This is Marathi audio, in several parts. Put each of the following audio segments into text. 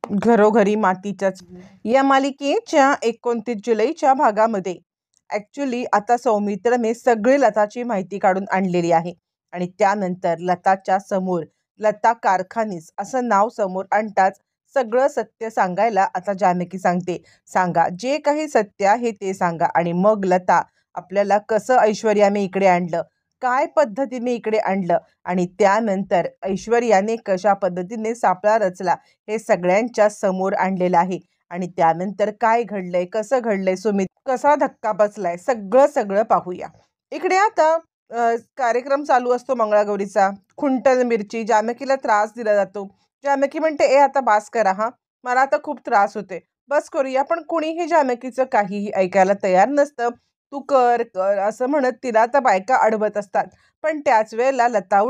घरोघरी मातीच्याच या मालिकेच्या 29 जुलैच्या भागामध्ये ॲक्च्युली आता सौमित्रने सगळी लताची माहिती काढून आणलेली आहे आणि त्यानंतर लताच्या समोर लता कारखानीस असं नाव समोर आणताच सगळं सत्य सांगायला आता जानकी सांगते. सांगा, जे काही सत्य आहे ते सांगा. आणि मग लता आपल्याला कसं ऐश्वर्याने इकडे आणलं, काय पद्धतीने इकडे आणलं आणि त्यानंतर ऐश्वर्याने कशा पद्धतीने सापळा रचला हे सगळ्यांच्या समोर आणलेलं आहे. आणि त्यानंतर काय घडलंय, कसं घडलंय, सुमित कसा धक्का बसलाय, सगळं सगळं पाहूया. इकडे आता कार्यक्रम चालू असतो मंगळागौरीचा. खुंटल मिरची जानकीला त्रास दिला जातो. जानकी म्हणते, ए आता बास करा हा, मला आता खूप त्रास होते, बस करूया. पण कुणीही जानकीचं काहीही ऐकायला तयार नसतं. तू कर कर असं म्हणत तिला आता बायका अडवत असतात. पण त्याच वेळेला लता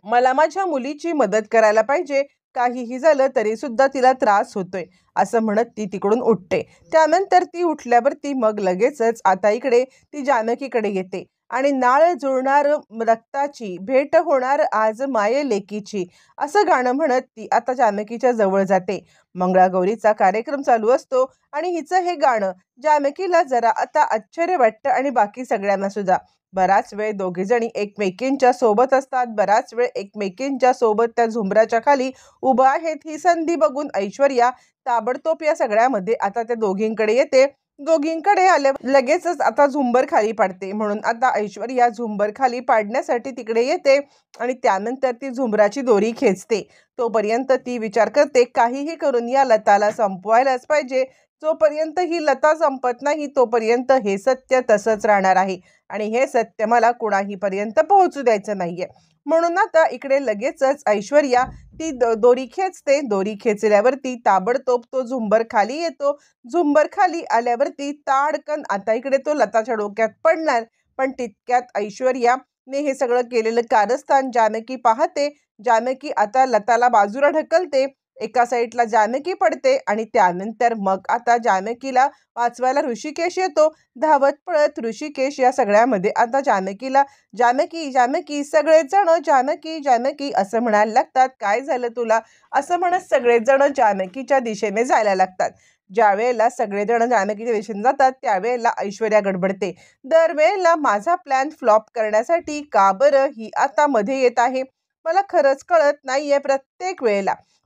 मला माझ्या मुलीची मदत करायला पाहिजे, काहीही झालं तरी सुद्धा तिला त्रास होतोय असं म्हणत ती तिकडून उठते. त्यानंतर ती उठल्यावर ती मग लगेचच आता इकडे ती जानकीकडे येते आणि नाळ जुळणार रक्ताची भेट होणार आज माये लेकीची असं गाणं म्हणत ती आता जानकीच्या जवळ जाते. मंगळागौरीचा कार्यक्रम चालू असतो आणि हिचं हे गाणं जानकीला जरा आता आश्चर्य वाटतं आणि बाकी सगळ्यांना सुद्धा. बराच वेळ दोघे जणी एकमेकींच्या सोबत असतात. बराच वेळ एकमेकींच्या सोबत त्या झुंबराच्या खाली उभा आहेत. ही संधी बघून ऐश्वर्या ताबडतोब या सगळ्यामध्ये आता त्या दोघींकडे येते. दोघींकडे आल्या लगेचच आता झुंबर खाली पाडते. म्हणून आता ऐश्वर्या झुंबर खाली पाडण्यासाठी तिकडे येते आणि त्यानंतर ती झुंबराची दोरी खेचते. तोपर्यंत ती विचार करते, काहीही करून या लताला संपवायलाच पाहिजे. जोपर्यंत ही लता संपत नाही तोपर्यंत हे सत्य तसंच राहणार आहे आणि हे सत्य मला कुणाही पर्यंत पोहोचू द्यायचं नाहीये. म्हणून आता इकडे लगेचच ऐश्वर्या ती दोरी खेचते. दोरी खेचल्यावरती ताबडतोब तो झुंबर खाली येतो. झुंबर खाली आल्यावरती ताडकन आता इकडे तो लताच्या डोक्यात पडणार. पण तितक्यात ऐश्वर्याने हे सगळं केलेलं कारस्थान जानकी पाहते. जानकी आता लताला बाजूला ढकलते. एका साईडला जानकी पडते आणि त्यानंतर मग आता जानकीला वाचवायला ऋषिकेश येतो. धावत पळत ऋषिकेश या सगळ्यामध्ये आता जानकीला जानकी जानकी सगळेजण जानकी जानकी असं म्हणायला लागतात. काय झालं तुला असं म्हणत सगळेजण जानकीच्या दिशेने जायला लागतात. ज्या वेळेला सगळेजण जानकीच्या दिशेने जातात त्यावेळेला ऐश्वर्या गडबडते. दरवेळेला माझा प्लॅन फ्लॉप करण्यासाठी का बरं ही आता मध्ये येत आहे, मला खरंच कळत नाहीये.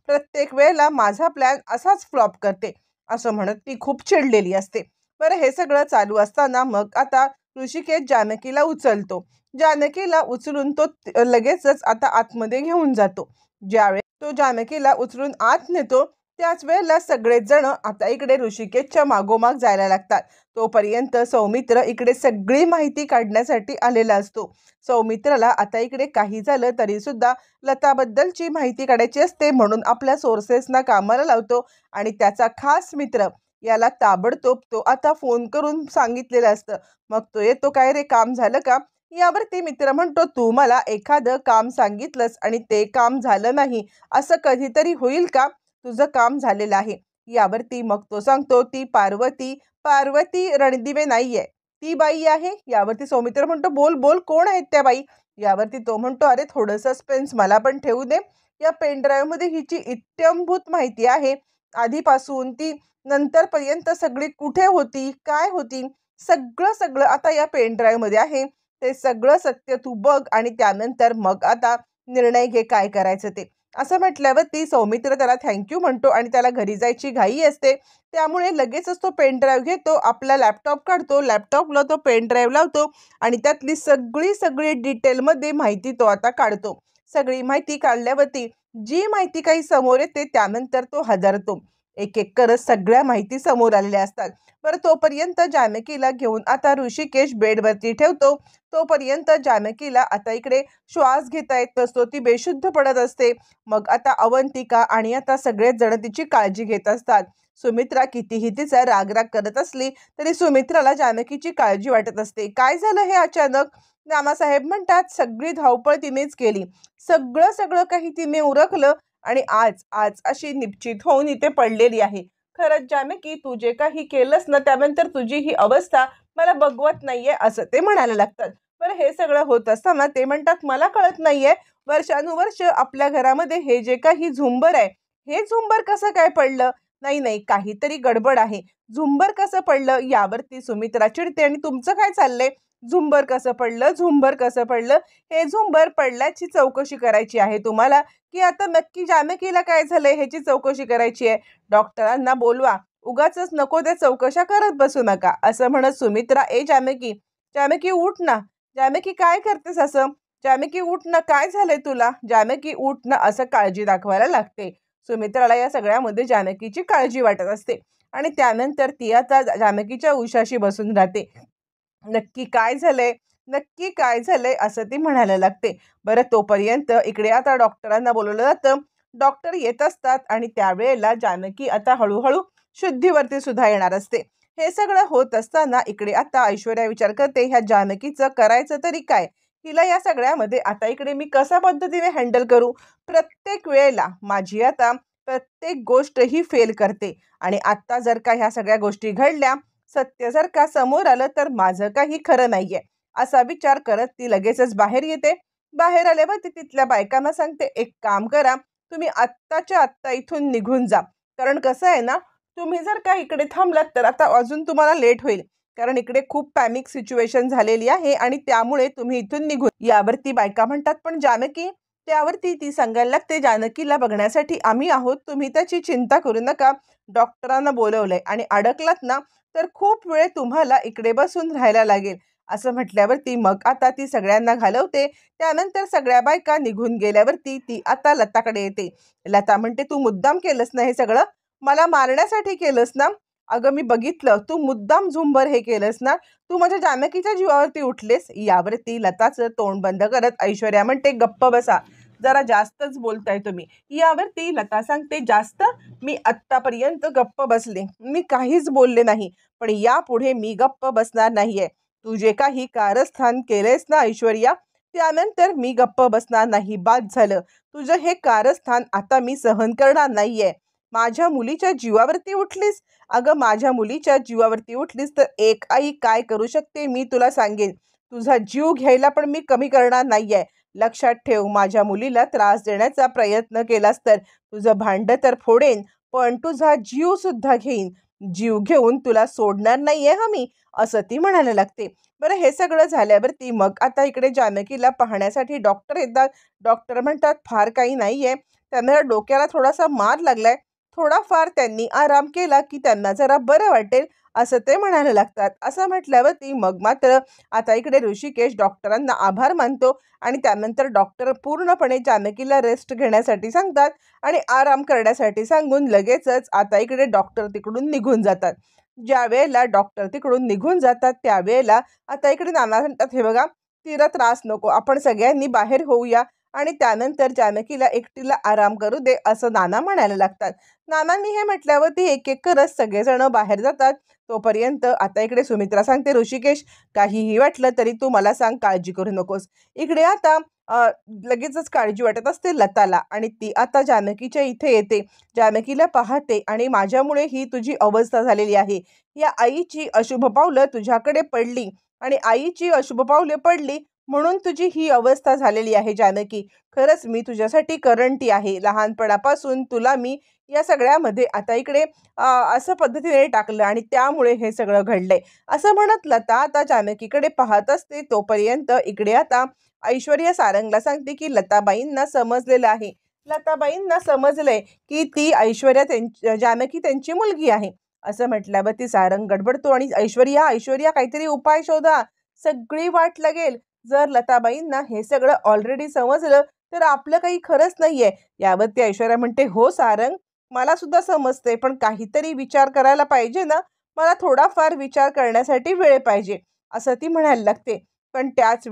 प्रत्येक वेळेला माझा प्लॅन असाच फ्लॉप करते असं म्हणत ती खूप चिडलेली असते. बरं, हे सगळं चालू असताना मग आता ऋषिकेश जानकीला उचलतो. जानकीला उचलून तो लगेचच आता आतमध्ये घेऊन जातो. ज्यावेळेस तो जानकीला उचलून आत नेतो त्याच वेळेला सगळेच जण आता इकडे ऋषिकेशच्या मागोमाग जायला लागतात. तोपर्यंत सौमित्र इकडे सगळी माहिती काढण्यासाठी आलेला असतो. सौमित्राला आता इकडे काही झालं तरी सुद्धा लताबद्दलची माहिती काढायची असते. म्हणून आपल्या सोर्सेसना कामाला लावतो आणि त्याचा खास मित्र याला ताबडतोब तो आता फोन करून सांगितलेलं असतं. मग तो येतो, काय रे काम झालं का? यावरती मित्र म्हणतो, तू मला एखादं काम सांगितलंस आणि ते काम झालं नाही, असं कधीतरी होईल का? तुझं काम झालेलं आहे. यावरती मग तो सांगतो, ती पार्वती रणदिवे नाहीये, ती बाई आहे. यावरती सौमित्र म्हणतो, बोल बोल कोण आहेत त्या बाई? यावरती तो म्हणतो, अरे थोडं सस्पेन्स मला पण ठेवू दे. या पेनड्राईव्ह मध्ये हिची इत्यंभूत माहिती आहे, आधीपासून ती नंतरपर्यंत सगळी कुठे होती, काय होती, सगळं सगळं आता या पेनड्राईव्ह मध्ये आहे. ते सगळं सत्य तू बघ आणि त्यानंतर मग आता निर्णय घे काय करायचं ते. असं म्हटल्यावर ती सौमित्र त्याला थँक्यू म्हणतो आणि त्याला घरी जायची घाई असते. त्यामुळे लगेचच तो पेनड्राईव्ह घेतो, आपला लॅपटॉप काढतो, लॅपटॉपला तो पेनड्राईव्ह लावतो आणि त्यातली सगळी डिटेलमध्ये माहिती तो आता काढतो. सगळी माहिती काढल्यावरती जी माहिती काही समोर येते त्यानंतर तो हादरतो. एक एक करत सगळ्या माहिती समोर आलेल्या असतात. बरं, तोपर्यंत जानकीला घेऊन आता ऋषिकेश बेडवरती ठेवतो. तोपर्यंत जानकीला आता इकडे श्वास घेता येत नसतो, ती बेशुद्ध पडत असते. मग आता अवंतिका आणि आता सगळेच जण तिची काळजी घेत असतात. सुमित्रा कितीही तिचा रागराग करत असली तरी सुमित्राला जानकीची काळजी वाटत असते. काय झालं हे अचानक? नानासाहेब म्हणतात, सगळी धावपळ तिनेच केली, सगळं काही तिने उरकलं आणि आज आज अशी निश्चित होऊन इथे पडलेली आहे. खरंच जानकी, तू जे काही केलंस ना त्यानंतर तुझी ही अवस्था मला बघवत नाहीये असं ते म्हणायला लागतात. बरं, हे सगळं होत असताना ते म्हणतात, मला कळत नाहीये, वर्षानुवर्ष आपल्या घरामध्ये हे जे काही झुंबर आहे हे झुंबर कसं काय पडलं? नाही नाही, काहीतरी गडबड आहे. झुंबर कसं पडलं यावरती सुमित्रा चिडते आणि तुमचं काय चाललंय? झुंबर कसं पडलं? झुंबर कसं पडलं? हे झुंबर पडल्याची चौकशी करायची आहे तुम्हाला, की आता नक्की जानकीला काय झालंय ह्याची चौकशी करायची आहे. डॉक्टरांना बोलवा. उगाचच नको त्या चौकशा करत बसू नका, असं म्हणत सुमित्रा, ए जानकी, जानकी उठ ना. जानकी काय करतेस असं? जानकी उठ ना, काय झालंय तुला? जानकी उठ ना, असं काळजी दाखवायला लागते. सुमित्राला या सगळ्यामध्ये जानकीची काळजी वाटत असते आणि त्यानंतर ती आता जानकीच्या उशाशी बसून राहते. नक्की काय झालंय? नक्की काय झालंय? असं ती म्हणायला लागते. बरं, तोपर्यंत इकडे आता डॉक्टरांना बोलवलं जातं. डॉक्टर येत असतात आणि त्यावेळेला जानकी आता हळूहळू शुद्धीवरती सुद्धा येणार असते. हे सगळं होत असताना इकडे आता ऐश्वर्या विचार करते, ह्या जानकीचं करायचं तरी काय? हिला या सगळ्यामध्ये आता इकडे मी कशा पद्धतीने हँडल करू? प्रत्येक वेळेला माझी आता प्रत्येक गोष्ट ही फेल करते आणि आत्ता जर का ह्या सगळ्या गोष्टी घडल्या, सत्य जर का समोर आलं तर माझं काही खरं नाहीये, असा विचार करत ती लगेचच बाहेर येते. बाहेर आल्यावर ती तिथल्या बायकांना सांगते, एक काम करा, तुम्ही आत्ताच्या आत्ता इथून निघून जा. कारण कसं आहे ना, तुम्ही जर का इकडे थांबलात तर आता अजून तुम्हाला लेट होईल. कारण इकडे खूप पॅनिक सिच्युएशन झालेली आहे आणि त्यामुळे तुम्ही इथून निघून. यावरती बायका म्हणतात, पण जानकी, त्यावरती ती सांगायला लागते, जानकीला बघण्यासाठी आम्ही आहोत, तुम्ही त्याची चिंता करू नका. डॉक्टरांना बोलवलंय आणि अडकलात ना तर खूप वेळ तुम्हाला इकडे बसून राहायला लागेल, असं म्हटल्यावरती मग आता ती सगळ्यांना घालवते. त्यानंतर सगळ्या बायका निघून गेल्यावरती ती आता लताकडे येते. लता म्हणते, तू मुद्दाम केलंस ना हे सगळं? मला मारण्यासाठी केलंस ना? अगं मी बघितलं, तू मुद्दाम झुंबर हे केलंस ना? तू माझ्या जानकीच्या जीवावरती उठलेस. यावरती लताचं तोंड बंद करत ऐश्वर्या म्हणते, गप्प बसा, जरा जास्तच बोलताय तुम्ही. यावरती लता सांगते, जास्त? मी आत्तापर्यंत गप्प बसले, मी काहीच बोलले नाही, पण यापुढे मी गप्प बसणार नाहीये. तू जे काही कारस्थान केलेस ना ऐश्वर्या, त्यानंतर मी गप्प बसणार नाही. बाद झालं. तुझं हे कारस्थान आता मी सहन करणार नाहीये. माझ्या मुलीच्या जीवावरती उठलीस? अगं माझ्या मुलीच्या जीवावरती उठलीस तर एक आई काय करू शकते मी तुला सांगेन. तुझा जीव घ्यायला पण मी कमी करणार नाहीये. लक्षात ठेव, माझ्या मुलीला त्रास देण्याचा प्रयत्न केलास तर तुझं भांडं तर फोडेन, पण तुझा जीव सुद्धा घेईन. जीव घेऊन तुला सोडणार नाहीये हं मी, असं ती म्हणायला लागते. बरं, हे सगळं झाल्यावरती मग आता इकडे जानकीला पाहण्यासाठी डॉक्टर येतात. डॉक्टर म्हणतात, फार काही नाहीये, त्यांना डोक्याला थोडासा मार लागलाय, थोडाफार त्यांनी आराम केला की त्यांना जरा बरं वाटेल, असं ते म्हणायला लागतात. असं म्हटल्यावरती मग मात्र आता इकडे ऋषिकेश डॉक्टरांना आभार मानतो आणि त्यानंतर डॉक्टर पूर्णपणे जानकीला रेस्ट घेण्यासाठी सांगतात आणि आराम करण्यासाठी सांगून लगेचच आता इकडे डॉक्टर तिकडून निघून जातात. ज्या वेळेला डॉक्टर तिकडून निघून जातात त्यावेळेला आता इकडे नाना म्हणतात, हे बघा, तिला त्रास नको, आपण सगळ्यांनी बाहेर होऊया आणि त्यानंतर जानकीला एकटीला आराम करू दे, असं नाना म्हणायला लागतात. नानांनी हे म्हटल्यावरती एक एक करत सगळेजण बाहेर जातात. तोपर्यंत आता इकडे सुमित्रा सांगते, ऋषिकेश, काहीही वाटलं तरी तू मला सांग, काळजी करू नकोस. इकडे आता लगेचच काळजी वाटत असते लताला आणि ती आता जानकीच्या इथे येते. जानकीला पाहते आणि माझ्यामुळे ही तुझी अवस्था झालेली आहे. या आईची अशुभ पावलं तुझ्याकडे पडली आणि आईची अशुभ पावले पडली म्हणून तुझी ही अवस्था झालेली आहे जानकी. खरंच मी तुझ्यासाठी करंटी आहे. लहानपणापासून तुला मी या सगळ्यामध्ये आता इकडे असं पद्धतीने टाकलं आणि त्यामुळे हे सगळं घडलंय, असं म्हणत लता आता जानकीकडे पाहत असते. तोपर्यंत इकडे आता ऐश्वर्या सारंगला सांगते की लताबाईंना समजलेलं आहे. लताबाईंना समजलंय की ती ऐश्वर्या जानकी त्यांची मुलगी आहे. असं म्हटल्यावर ती सारंग गडबडतो आणि ऐश्वर्या, ऐश्वर्या, काहीतरी उपाय शोधा, सगळी वाट लागेल. जर लताबाईंना हे सगळं ऑलरेडी समजलं तर आपलं काही खरंच नाहीये. यावरती ऐश्वर्या म्हणते, हो सारंग, मला सुद्धा समजते, पण काहीतरी विचार करायला पाहिजे ना, मला थोडाफार विचार करण्यासाठी वेळ पाहिजे, असं ती म्हणायला लागते. पण त्याच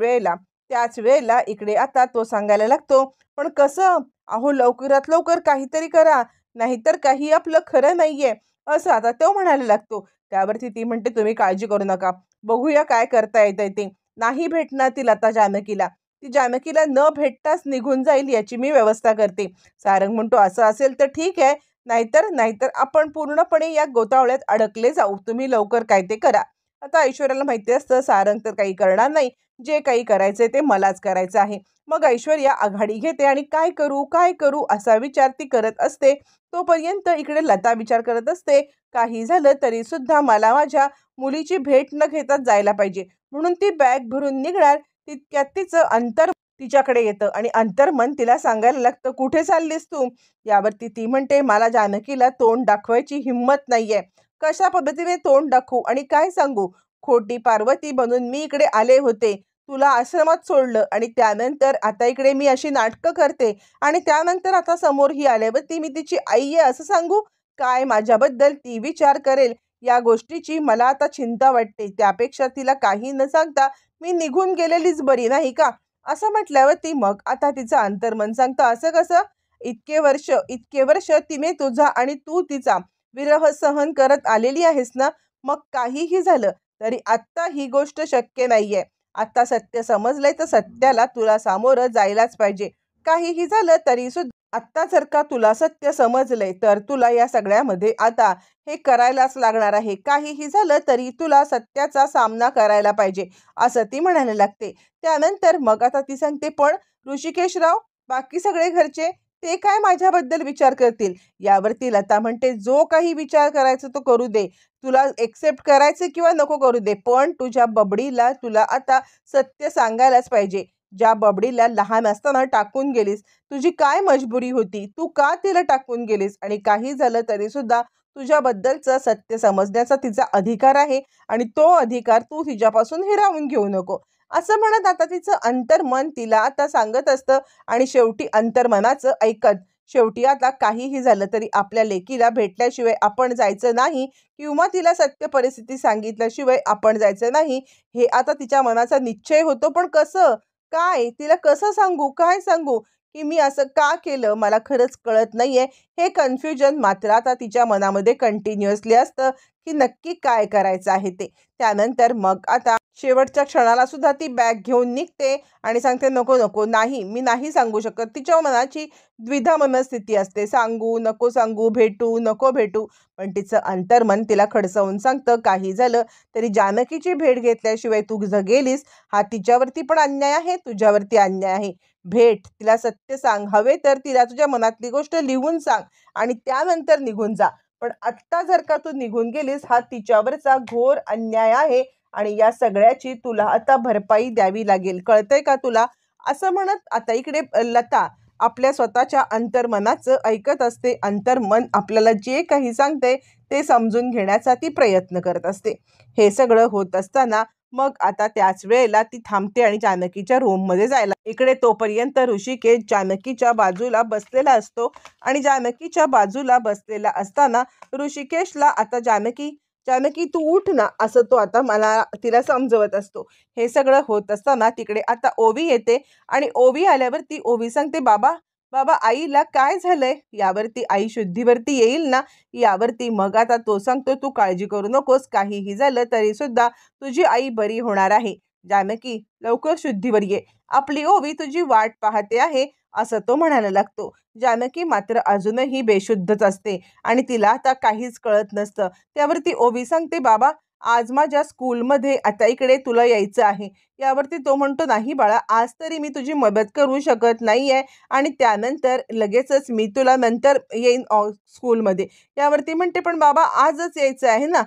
वेळेला इकडे आता तो सांगायला लागतो, पण कसं? अहो लवकरात लवकर काहीतरी करा, नाहीतर काही आपलं खरं नाहीये, असं आता तो म्हणायला लागतो. त्यावरती ती म्हणते, तुम्ही काळजी करू नका, बघूया काय करता येतंय ते. नाही भेटणार ती लता जानकीला, ती जानकीला न भेटताच निघून जाईल याची मी व्यवस्था करते. सारंग म्हणतो, असं असेल तर ठीक आहे, नाहीतर नाहीतर आपण पूर्णपणे या गोतावळ्यात अडकले जाऊ. तुम्ही लवकर काय ते करा. आता ऐश्वर्याला माहिती असतं सारंग तर काही करणार नाही, जे काही करायचंय ते मलाच करायचं आहे. मग ऐश्वर्या आघाडी घेते आणि काय करू काय करू असा विचार ती करत असते. तोपर्यंत इकडे लता विचार करत असते, काही झालं तरी सुद्धा मला माझ्या मुलीची भेट न घेताच जायला पाहिजे. म्हणून ती बॅग भरून निघणार. तितक्यात तिचं अंतर तिच्याकडे येतं आणि अंतर्मन तिला सांगायला लागतं, कुठे चाललीस तू? यावरती ती म्हणते, मला जानकीला तोंड दाखवायची हिंमत नाहीये. कशा पद्धतीने तोंड दाखवू आणि काय सांगू? खोटी पार्वती बनून मी इकडे आले होते. तुला आश्रमात सोडलं आणि त्यानंतर आता इकडे मी अशी नाटकं करते आणि त्यानंतर आता समोर ही आल्यावरती मी तिची आई आहे असं सांगू? काय माझ्याबद्दल ती विचार करेल या गोष्टीची मला आता चिंता वाटते. त्यापेक्षा तिला काही न सांगता मी निघून गेलेलीच बरी नाही का? असं म्हटल्यावर ती मग आता तिचं अंतर्मन सांगतं, असं कसं? इतके वर्ष तिने तुझा आणि तू तिचा विरह सहन करत आलेली आहेस ना. मग काहीही झालं तरी आत्ता ही गोष्ट शक्य नाहीये. आता सत्य समजलंय तर सत्याला तुला सामोरं जायलाच पाहिजे. काहीही झालं तरी सुद्धा आत्ता जर का तुला सत्य समजलंय तर तुला या सगळ्यामध्ये आता हे करायलाच लागणार आहे. काहीही झालं तरी तुला सत्याचा सामना करायला पाहिजे असं ती म्हणायला लागते. त्यानंतर मग आता ती सांगते, पण ऋषिकेशराव, बाकी सगळे घरचे ते काय माझ्याबद्दल विचार करतील? यावरती लता म्हणते, जो काही विचार करायचा तो करू दे. तुला एक्सेप्ट करायचं किंवा नको करू दे, पण तुझ्या बबडीला तुला आता सत्य सांगायलाच पाहिजे. ज्या बबडीला लहान असताना टाकून गेलीस, तुझी काय मजबुरी होती? तू का तिला टाकून गेलीस? आणि काही झालं तरी सुद्धा तुझ्याबद्दलचं सत्य समजण्याचा तिचा अधिकार आहे आणि तो अधिकार तू तिच्यापासून हिरावून घेऊ नको. असं म्हणत आता तिचं अंतर्मन तिला आता सांगत असतं आणि शेवटी अंतर्मनाचं ऐकत शेवटी आता काहीही झालं तरी आपल्या लेकीला भेटल्याशिवाय आपण जायचं नाही किंवा तिला सत्य परिस्थिती सांगितल्याशिवाय आपण जायचं नाही, हे आता तिच्या मनाचा निश्चय होतो. पण कसं काय? तिला कसं सांगू? काय सांगू? की मी असं का केलं? मला खरंच कळत नाहीये. हे कन्फ्युजन मात्र आता तिच्या मनामध्ये कंटिन्युअसली असतं की नक्की काय करायचं आहे ते. त्यानंतर मग आता शेवटच्या क्षणाला सुद्धा ती बॅग घेऊन निघते आणि सांगते, नको नको, नाही, मी नाही सांगू शकत. तिच्या मनाची द्विधा मनस्थिती असते, सांगू नको सांगू, भेटू नको भेटू. पण तिचं अंतर्मन तिला खडसवून सांगतं, काही झालं तरी जानकीची भेट घेतल्याशिवाय तू जर गेलीस, हा तिच्यावरती पण अन्याय आहे, तुझ्यावरती अन्याय आहे. भेट, तिला सत्य सांग. हवे तर तिला तुझ्या मनातली गोष्ट लिहून सांग आणि त्यानंतर निघून जा. पण आत्ता जर का तू निघून गेलीस, हा तिच्यावरचा घोर अन्याय आहे आणि या सगळ्याची तुला आता भरपाई द्यावी लागेल. कळतंय का तुला? असं म्हणत आता इकडे लता आपल्या स्वतःच्या अंतर्मनाचं ऐकत असते. अंतर्मन आपल्याला जे काही सांगते ते समजून घेण्याचा ती प्रयत्न करत असते. हे सगळं होत असताना मग आता त्याच वेळेला ती थांबते आणि जानकीच्या रूममध्ये जायला. इकडे तोपर्यंत ऋषिकेश जानकीच्या बाजूला बसलेला असतो आणि जानकीच्या बाजूला बसलेला असताना ऋषिकेशला आता जानकी जानकी तू उठ ना, असं तो आता मला तिला समजवत असतो. हे सगळं होत असताना तिकडे आता ओवी येते आणि ओवी आल्यावरती ओवी सांगते, बाबा बाबा, आईला काय झालंय? यावरती आई शुद्धीवरती येईल ना? यावरती मग आता तो सांगतो, तू काळजी करू नकोस, काहीही झालं तरी सुद्धा तुझी आई बरी होणार आहे. जानकी, लवकर शुद्धीवर ये, आपली ओवी तुझी वाट पाहते आहे, असं तो म्हणायला लागतो. जानकी मात्र अजूनही बेशुद्धच असते आणि तिला आता काहीच कळत नसतं. त्यावरती ओवी सांगते, बाबा, आज माझ्या स्कूलमध्ये आता इकडे तुला यायचं आहे. यावरती तो म्हणतो, नाही बाळा, आज तरी मी तुझी मदत करू शकत नाहीये आणि त्यानंतर लगेचच मी तुला नंतर येईन स्कूलमध्ये. यावरती म्हणते, पण बाबा आजच यायचं आहे ना?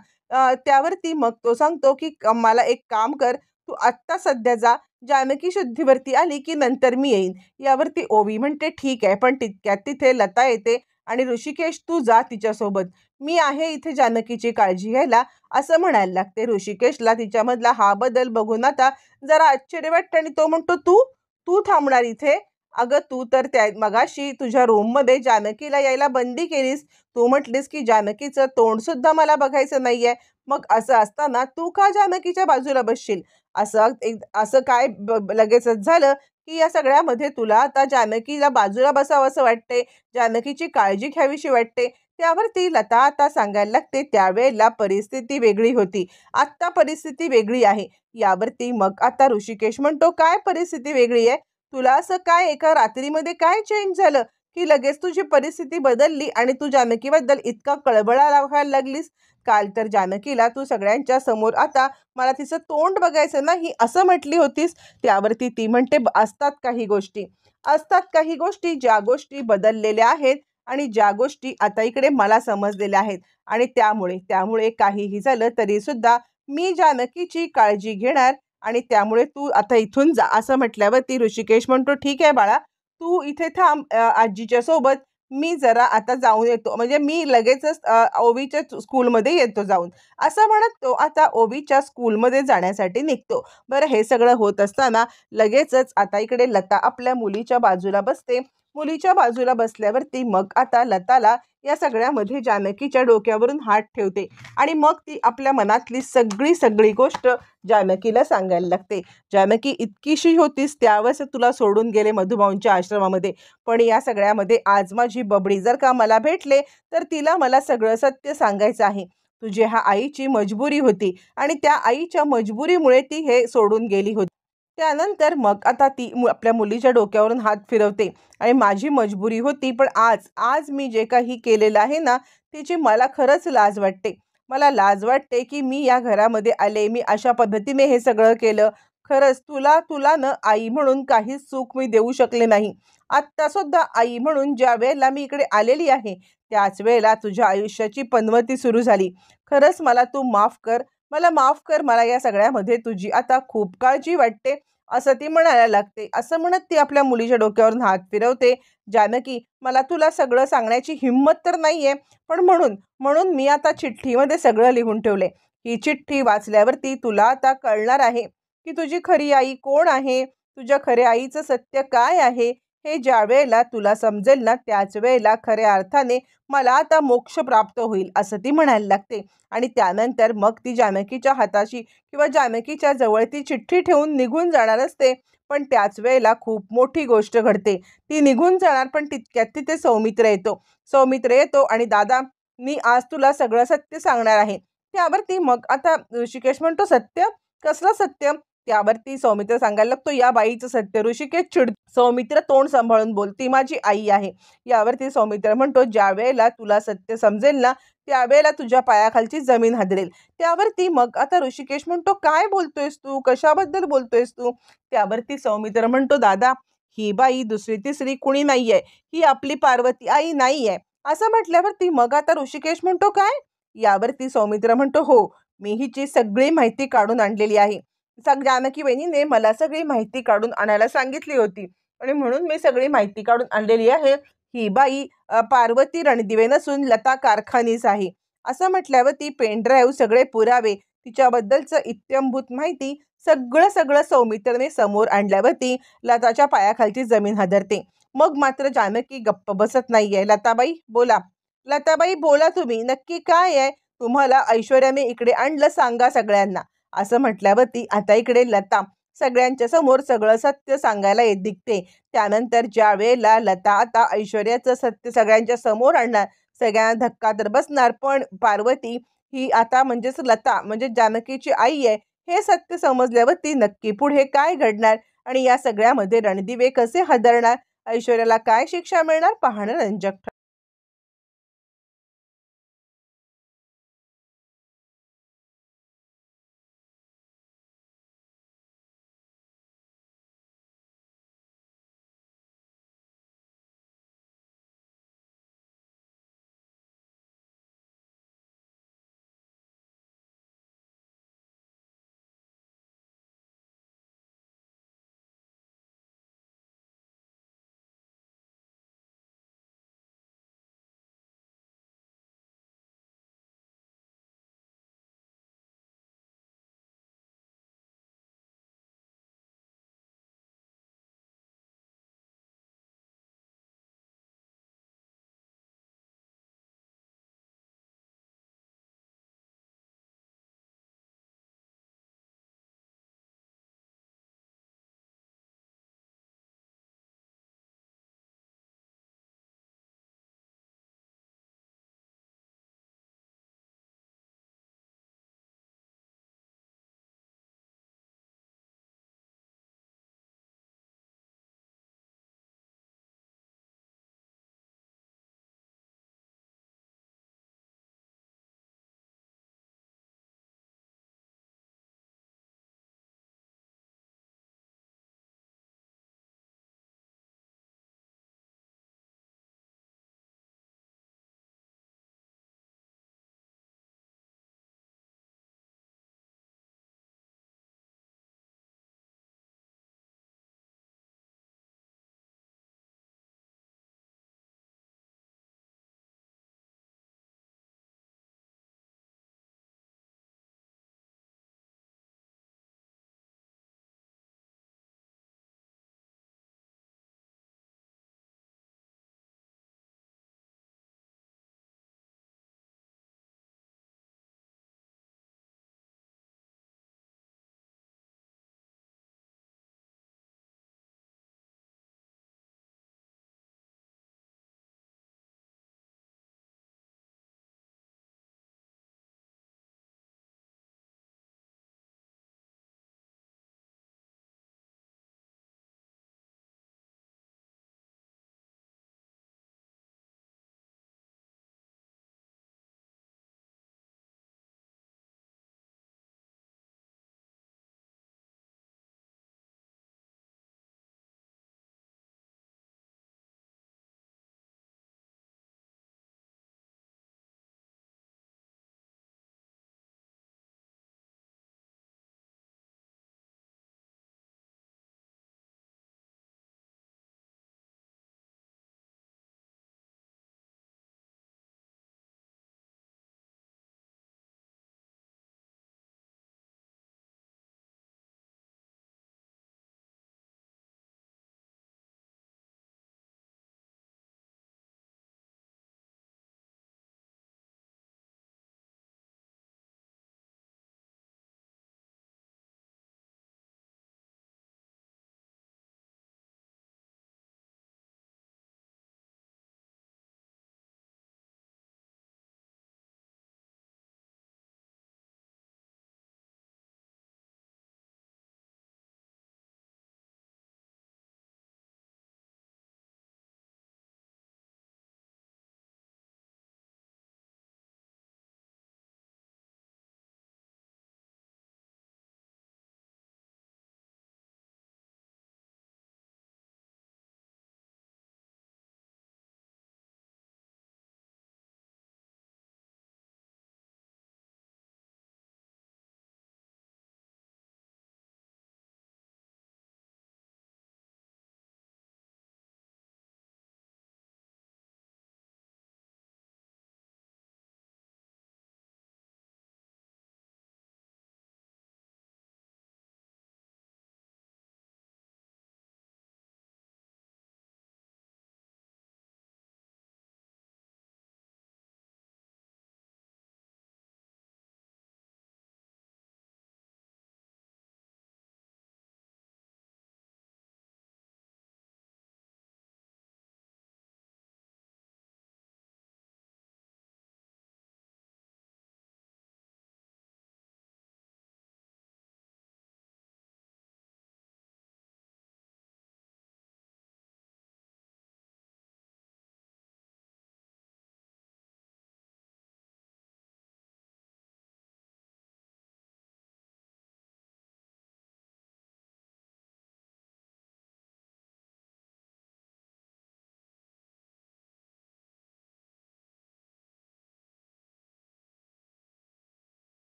त्यावरती मग तो सांगतो की मला एक काम कर, तू आत्ता सध्या जा, जानकी शुद्धीवरती आली की नंतर मी येईन. यावरती ओवी म्हणते, ठीक आहे. पण तितक्यात तिथे लता येते आणि ऋषिकेश, तू जा तिच्यासोबत, मी आहे इथे जानकीची काळजी घ्यायला, असं म्हणायला लागते. ऋषिकेशला तिच्यामधला हा बदल बघून आता जरा आश्चर्य वाटतं आणि तो म्हणतो, तू तू थांबणार इथे? अगं, तू तर त्या मगाशी तुझ्या रूममध्ये जानकीला यायला बंदी केलीस. तू म्हटलीस की जानकीचं तोंड सुद्धा मला बघायचं नाहीये. मग असं असताना तू का जानकीच्या बाजूला बसशील? असं काय लगेचच झालं की या सगळ्यामध्ये तुला आता जानकीला बाजूला बसावंसं वाटते, जानकीची काळजी घ्यावीशी वाटते. त्यावरती लता आता सांगायला लागते, त्यावेळेला परिस्थिती वेगळी होती, आत्ता परिस्थिती वेगळी आहे. यावरती मग आता ऋषिकेश म्हणतो, काय परिस्थिती वेगळी आहे? तुला असं काय एका रात्रीमध्ये काय चेंज झालं की लगेच तुझी परिस्थिती बदलली आणि तू जानकीबद्दल इतका कळवळा व्हायला लागलीस? काल तर जानकीला तू सगळ्यांच्या समोर आता मला तिचं तोंड बघायचं नाही असं म्हटली होतीस. त्यावरती ती म्हणते असतात काही गोष्टी, असतात काही गोष्टी ज्या गोष्टी बदललेल्या आहेत आणि ज्या गोष्टी आता इकडे मला समजलेल्या आहेत आणि त्यामुळे त्यामुळे काहीही झालं तरी सुद्धा मी जानकीची काळजी घेणार आणि त्यामुळे तू आता इथून जा असं म्हटल्यावरती ऋषिकेश म्हणतो, ठीक आहे बाळा, तू इथे थांब आजीच्या सोबत. मी जरा आता जाऊन येतो, म्हणजे मी लगेचच ओवीच्या स्कूलमध्ये येतो जाऊन, असं म्हणत तो आता ओवीच्या स्कूलमध्ये जाण्यासाठी निघतो. बरं, हे सगळं होत असताना लगेचच आता इकडे लता आपल्या मुलीच्या बाजूला बसते. मुलीच्या बाजूला बसल्यावरती मग आता लताला या सगळ्यामध्ये जानकीच्या डोक्यावरून हात ठेवते आणि मग ती आपल्या मनातली सगळी सगळी गोष्ट जानकीला सांगायला लागते. जानकी, इतकीशी होतीस त्यावेळेस तुला सोडून गेले मधुभाऊंच्या आश्रमामध्ये, पण या सगळ्यामध्ये आज माझी बबडी जर का मला भेटले तर तिला मला सगळं सत्य सांगायचं आहे. तुझी ह्या आईची मजबुरी होती आणि त्या आईच्या मजबुरीमुळे ती हे सोडून गेली होती. त्यानंतर मग आता ती आपल्या मुलीच्या डोक्यावरून हात फिरवते आणि माझी मजबुरी होती, पण आज आज मी जे काही केलेलं आहे ना, त्याची मला खरंच लाज वाटते. मला लाज वाटते की मी या घरामध्ये आले, मी अशा पद्धतीने हे सगळं केलं. खरंच तुला तुला न आई म्हणून काहीच सुख मी देऊ शकले नाही. आत्तासुद्धा आई म्हणून ज्या वेळेला मी इकडे आलेली आहे त्याच वेळेला तुझ्या आयुष्याची पनवती सुरू झाली. खरंच मला तू माफ कर, मला माफ कर. मला या सगळ्यामध्ये तुझी आता खूप काळजी वाटते असं ती म्हणायला लागते. असं म्हणत ती आपल्या मुलीच्या डोक्यावरून हात फिरवते. जानकी, मला तुला सगळं सांगण्याची हिंमत तर नाहीये, पण म्हणून म्हणून मी आता चिठ्ठीमध्ये सगळं लिहून ठेवले. ही चिठ्ठी वाचल्यावरती तुला आता कळणार आहे की तुझी खरी आई कोण आहे, तुझ्या खऱ्या आईचं सत्य काय आहे. हे ज्या वेळेला तुला समजेल ना त्याच वेळेला खऱ्या अर्थाने मला आता मोक्ष प्राप्त होईल असं ती म्हणायला लागते. आणि त्यानंतर मग ती जानकीच्या हाताशी किंवा जानकीच्या जवळ ती चिठ्ठी ठेवून निघून जाणार असते. पण त्याच वेळेला खूप मोठी गोष्ट घडते. ती निघून जाणार पण तितक्यात तिथे सौमित्र येतो. सौमित्र येतो आणि दादा, मी आज तुला सगळं सत्य सांगणार आहे. त्यावरती मग आता ऋषिकेश म्हणतो, सत्य? कसलं सत्य? त्यावरती सौमित्र सांगायला लागतो, या बाईचं सत्य. ऋषिकेश सौमित्र तोंड सांभाळून बोल, ती माझी आई आहे. यावरती सौमित्र म्हणतो, ज्या वेळेला तुला सत्य समजेल ना त्यावेळेला तुझ्या पायाखालची जमीन हादरेल. त्यावरती मग आता ऋषिकेश म्हणतो, काय बोलतोयस तू, कशाबद्दल बोलतोयस तू? त्यावरती सौमित्र म्हणतो, दादा, ही बाई दुसरी तिसरी कुणी नाहीये, ही आपली पार्वती आई नाहीये. असं म्हटल्यावरती मग आता ऋषिकेश म्हणतो, काय? यावरती सौमित्र म्हणतो, हो, मी हिची सगळी माहिती काढून आणलेली आहे. जानकी वहिनीने मला सगळी माहिती काढून आणायला सांगितली होती आणि म्हणून मी सगळी माहिती काढून आणलेली आहे. ही बाई पार्वती रणदिवे नसून लता कारखानीच आहे. असं म्हटल्यावर ती पेनड्राईव्ह, सगळे पुरावे, तिच्याबद्दलचं इत्थंभूत माहिती सगळं सगळं सौमित्रने समोर आणल्यावरती लताच्या पायाखालची जमीन हादरते. मग मात्र जानकी गप्प बसत नाहीये. लताबाई बोला, लताबाई बोला, तुम्ही नक्की काय आहे? तुम्हाला ऐश्वर्याने इकडे आणलं, सांगा सगळ्यांना. असं म्हटल्यावरती आता इकडे लता सगळ्यांच्या समोर सगळं सत्य सांगायला निघते. त्यानंतर ज्या वेळेला लता आता ऐश्वर्याचं सत्य सगळ्यांच्या समोर आणणार, सगळ्यांना धक्का तर बसणार, पण पार्वती ही आता म्हणजेच लता म्हणजे जानकीची आई आहे हे सत्य समजल्यावरती नक्की पुढे काय घडणार आणि या सगळ्यामध्ये रणदिवे कसे हादरणार, ऐश्वर्याला काय शिक्षा मिळणार, पाहणं रंजक ठरणार.